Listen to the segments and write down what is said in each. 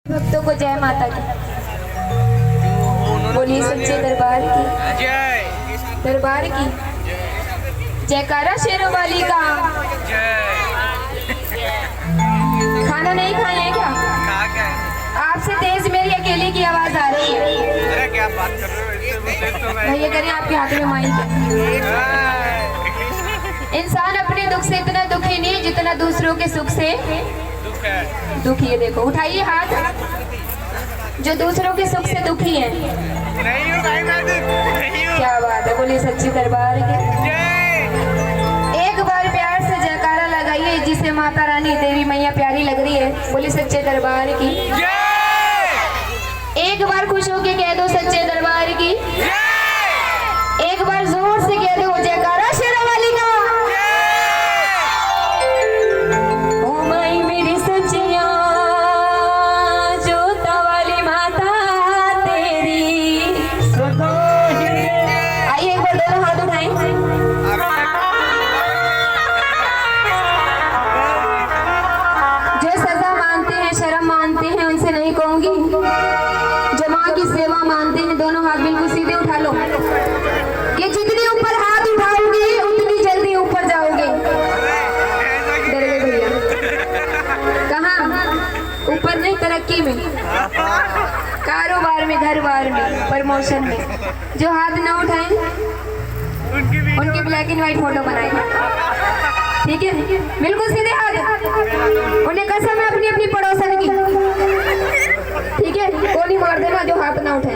भक्तों को जय माता की। बोलिए सच्चे दरबार की, दरबार की जयकारा शेरों वाली का। खाना नहीं खाए हैं क्या? आपसे तेज मेरी अकेले की आवाज आ रही है। अरे क्या बात कर रहे हो? भैया करिए, आपके हाथ में माइक है। इंसान अपने दुख से इतना दुखी नहीं जितना दूसरों के सुख से दुखी है। देखो, उठाइए हाथ जो दूसरों के सुख से दुखी है। नहीं हूँ भाई, मैं नहीं हूँ। क्या बात है, बोलिए सच्ची दरबार के। एक बार प्यार से जयकारा लगाइए जिसे माता रानी देवी मैया प्यारी लग रही है। बोलिए सच्चे दरबार की। एक बार खुश होके कह दो सच्चे दरबार की। एक बार जोर से कह दो जयकारा शेरा वाली का। ओ माई मेरी सच्चिया जोता वाली माता तेरी। आइए एक बार दोनों हाथ उठाएं। जो सजा मानते हैं, शर्म मानते हैं, उनसे नहीं कहूंगी। जो माँ की सेवा मानते हैं, दोनों हाथ बिल्कुल सीधे उठा लो। कि जितनी ऊपर हाथ उठाओगे उतनी जल्दी ऊपर जाओगे। डर गए भैया? कहाँ? ऊपर नहीं, तरक्की में, कारोबार में, घर बार में, प्रमोशन में। जो हाथ ना उठाएं उनकी ब्लैक एंड व्हाइट फोटो बनाए। ठीक है, बिल्कुल सीधे हाथ। उन्हें कसम है अपनी अपनी पड़ोसन की। ठीक है, गोली मार देना जो हाथ ना उठाए।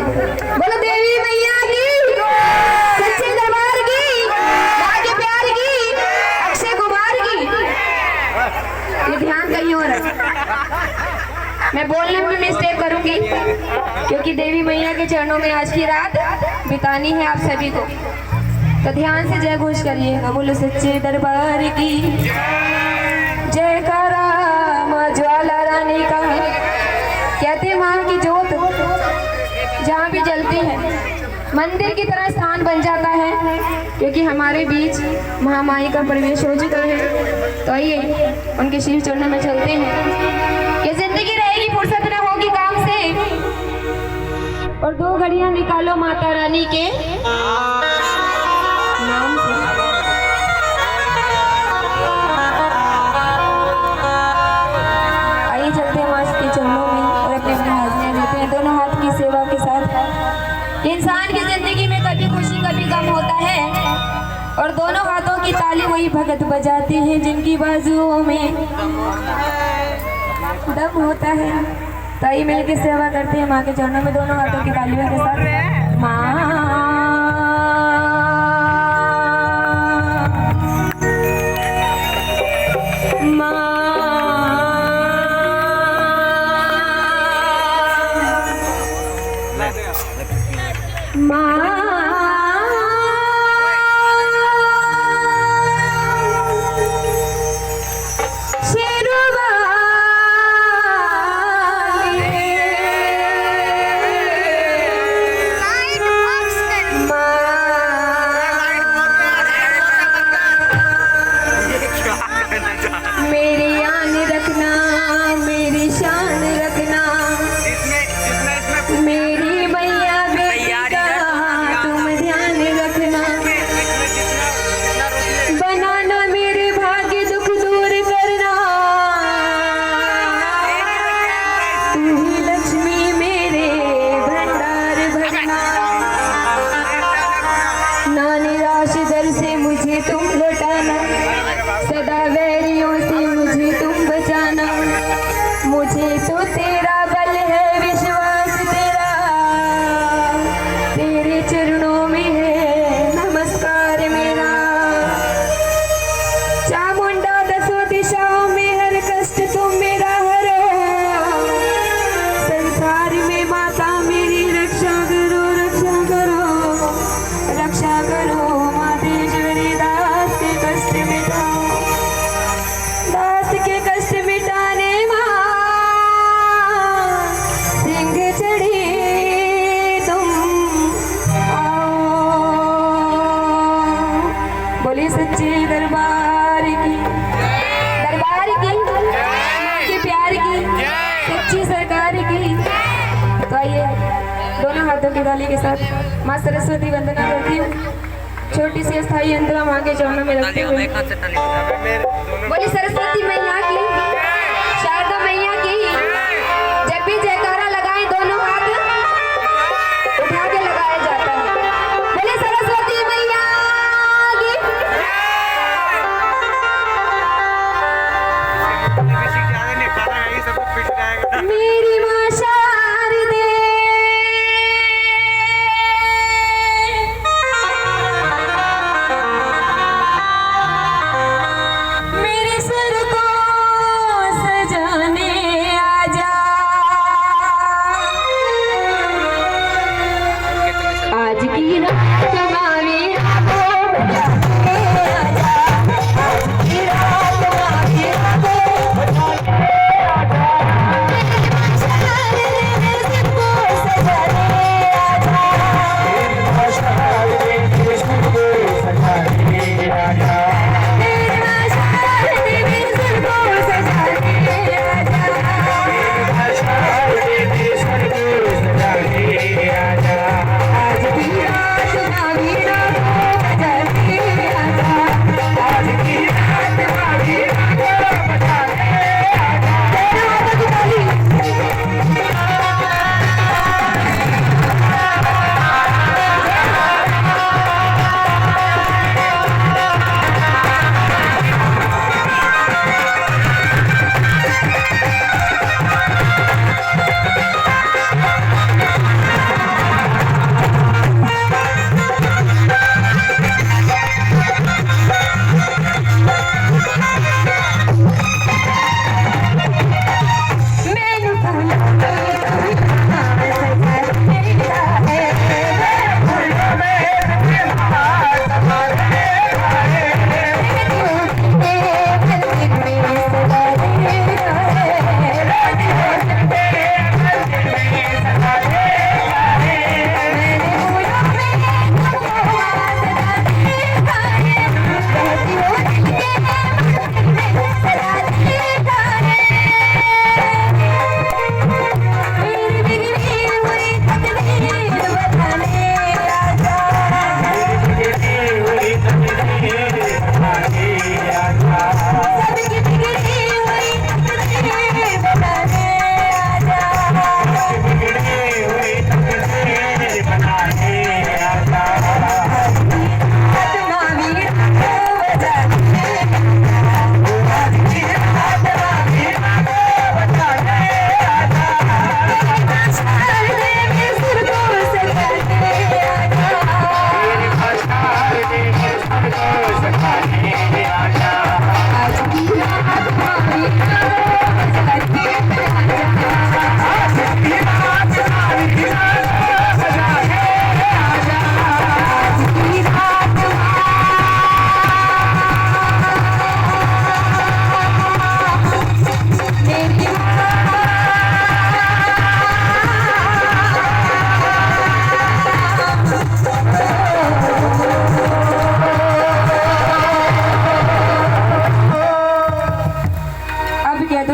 बोलो देवी मैया की, सच्चे दरबार की, माँ के प्यार की, अक्षय कुमार की। ये ध्यान कहीं और है। मैं बोलने में मिस्टेक करूंगी क्योंकि देवी मैया के चरणों में आज की रात बितानी है आप सभी को। तो ध्यान से जय घोष करिएगा। बोलो सच्चे दरबार की जयकारा माँ ज्वाला रानी का। कहते हैं माँ की जोत जहाँ भी जलती है मंदिर की तरह स्थान बन जाता है, क्योंकि हमारे बीच महामाई का प्रवेश हो चुका है। तो आइए उनके शीश चरणों में चलते हैं कि जिंदगी रहेगी, फुर्सत न होगी काम से, और 2 घड़ियां निकालो माता रानी के नाम से। आइए चलते हैं माँ के चरणों में और अपने अपने हाजिरियाँ देते हैं दोनों हाथ की सेवा के साथ। इंसान की जिंदगी में कभी खुशी कभी गम होता है, और दोनों हाथों की ताली वही भगत बजाते हैं जिनकी बाजुओं में दम होता है। तो आइए मिलकर सेवा करते हैं माँ के चरणों में दोनों हाथों की तालियों के साथ। माँ कुराली के साथ माँ सरस्वती वंदना करती हूँ। छोटी सी अस्थाई अंतरा माँ के चरणों में रखते हुए बोली सरस्वती मैया की, शारदा मैया की। जब भी जयकारा लगाएं दोनों हाथ उठा के लगाया जाता है। बोले सरस्वती मैया की। मेरी माँ शारदे मेरे सर को सजाने आजा। आज की रात मावी रातो बजाने आजा। आज की रात मावी रातो बजाने आजा।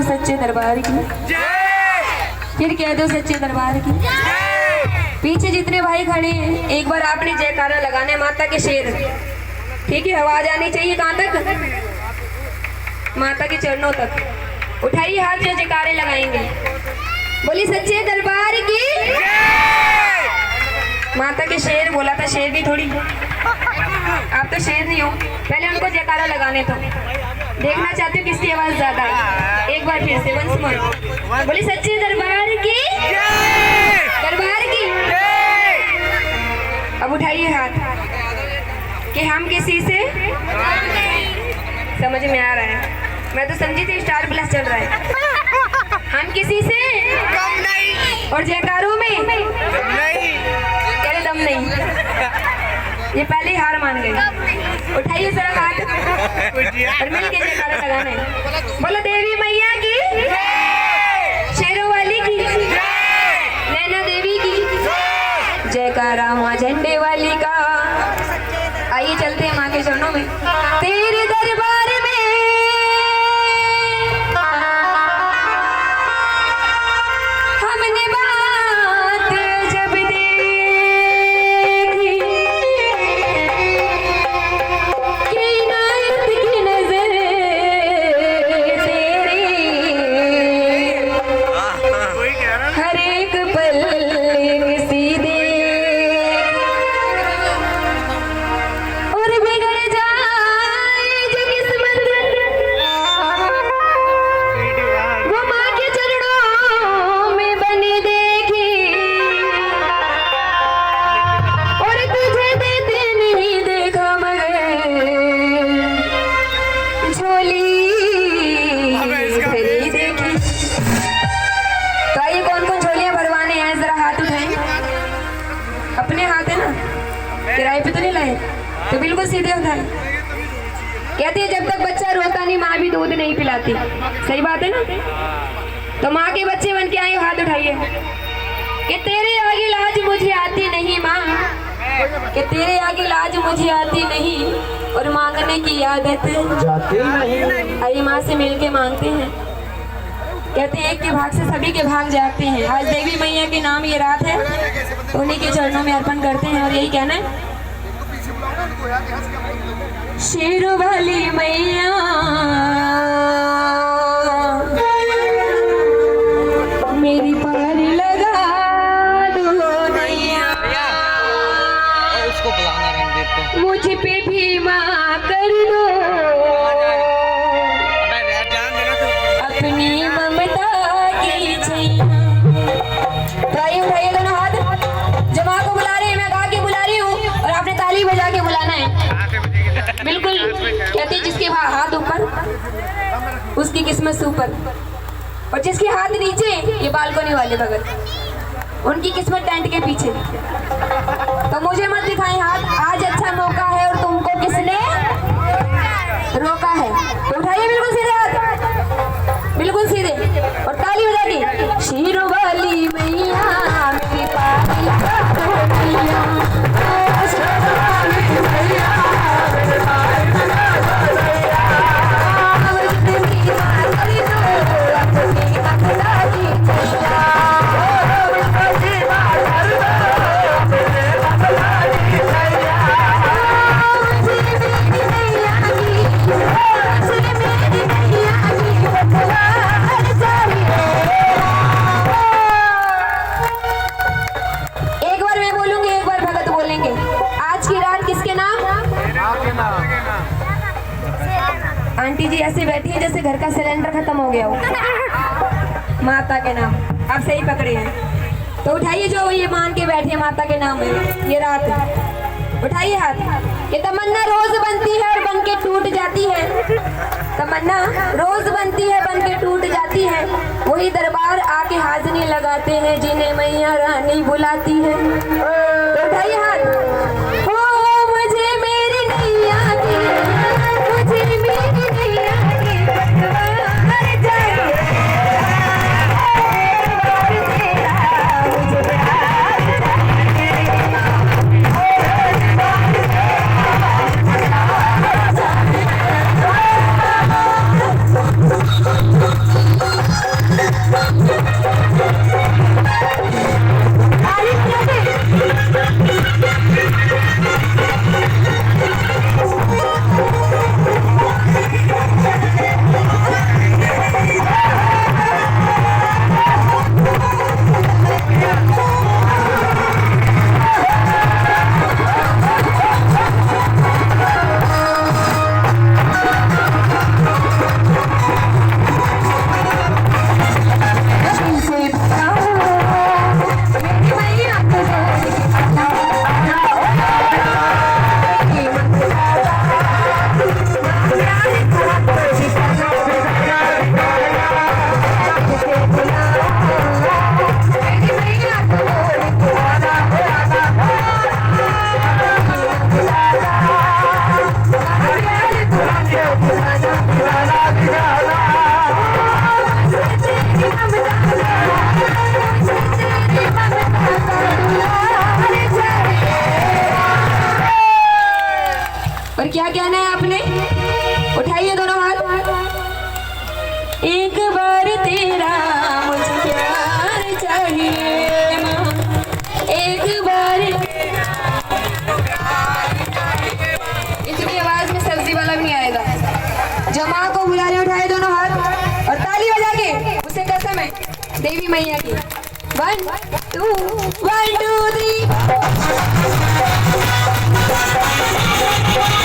सच्चे दरबार की, फिर कह दो सच्चे दरबार की। पीछे जितने भाई खड़े हैं एक बार आपने जयकारा लगाना माता के शेर, ठीक है? आवाज आनी चाहिए कहाँ तक? माता के चरणों तक। उठाइए हाथ जो जयकारे लगाएंगे। बोली सच्चे दरबार की। माता के शेर बोला था, शेर भी थोड़ी, आप तो शेर नहीं हो। पहले उनको जयकारा लगाने तो देखना चाहते हो किसकी आवाज ज्यादा है। एक बार फिर से वंस मोर। बोली सच्चे दरबार की, दरबार की। अब उठाइए हाथ कि हम किसी से, समझ में आ रहा है? मैं तो समझी थी स्टार प्लस चल रहा है। हम किसी से कम नहीं, और जयकारों में नहीं, कह दम नहीं। ये पहले ही हार मान गए। उठाइए जरा हाथ और मिल के जयकारा लगाना है। बोलो देवी मैया की, शेरों वाली की, नैना देवी की जयकारा, माँ झंडे वाली का। आइए चलते हैं माँ के चरणों में। तेरे दरबार में हमने बात जब दी, हर एक पल एक सीधे और बिगड़ जाए जो किस्मत, वो माँ के चरणों में बनी देखी और तुझे देते नहीं देखा मगर झोली भरी देखी। तो आइए कौन कौन झोलियां भरवाने हैं जरा हाथ उठाएं। अपने हाथ है ना, किराए पे तो नहीं लाए, तो बिल्कुल सीधे उठाएं। कहती है जब तक बच्चा रोता नहीं माँ भी दूध नहीं पिलाती, सही बात है ना। तो माँ के बच्चे बन के आए, हाथ उठाइए कि तेरे आगे लाज मुझे आती नहीं माँ, कि तेरे आगे लाज मुझे आती नहीं और मांगने की आदत जाती नहीं। आइए माँ से मिल के मांगते हैं। कहते हैं एक के भाग से सभी के भाग जागते हैं। आज देवी मैया के नाम ये रात है, तो उन्हीं के चरणों में अर्पण करते हैं और यही कहना है, शेरों वाली मैया मेरी पार लगा दो नैया, उसको बुलाना रणवीर को। मुझ पे भी माँ कर दो अबे ध्यान देना तू। अपनी ममता की छैया। उठाइए उठाइए दोनों हाथ, जो माँ को बुला रहे हैं, मैं गा के बुला रही हूँ और आपने ताली बजा के बुलाना है। बिल्कुल कहती है जिसके हाथ ऊपर उसकी किस्मत से ऊपर, और जिसके हाथ नीचे ये बालकोनी वाले बगल उनकी किस्मत टेंट के पीछे। तो मुझे मत दिखाएं हाथ, आज अच्छा मौका है और तुमको किसने रोका है। तो उठाइए बिल्कुल सीधे हाथ, बिल्कुल सीधे, और ताली बजा के शेरों वाली मैया मेरी पार लगा दो नैया, शेरों वाली मैया मेरी पार लगा दो नैया, अपनी माँ कर दो अपनी ममता की छैया, अपनी माँ कर दो अपनी ममता की छैया, मुझे मेरी नैया की, मुझे मेरी नैया की बतलार चाहिए। एक बार मैं बोलूंगी, एक बार भगत बोलेंगे। आज की रात किसके नाम? आंटी जी ऐसे बैठी है जैसे घर का सिलेंडर खत्म हो गया हो। माता के नाम आप सही पकड़े हैं, तो उठाइए जो ये मान के बैठे हैं माता के नाम है ये रात, उठाइए हाथ। ये तमन्ना रोज बनती है और बन के टूट जाती है, तमन्ना रोज बनती है बन के टूट जाती है, वही दरबार आके हाजरी लगाते हैं जिन्हें मैया रानी बुलाती है। तो उठाइए हाथ, हो मुझे मेरी नैया की, मुझे मेरी नैया की बतलार चाहिए, मुझे प्यार चाहिए। और क्या कहना है आपने? उठाइए दोनों हाथ। एक बार तेरा मुझे प्यार चाहिए माँ, एक बार इतनी आवाज में सब्जी वाला भी नहीं आएगा। जो माँ को बुला रहे उठाए दोनों हाथ और ताली बजा के, उसे कसम है देवी मैया की, 1 2 1 2 3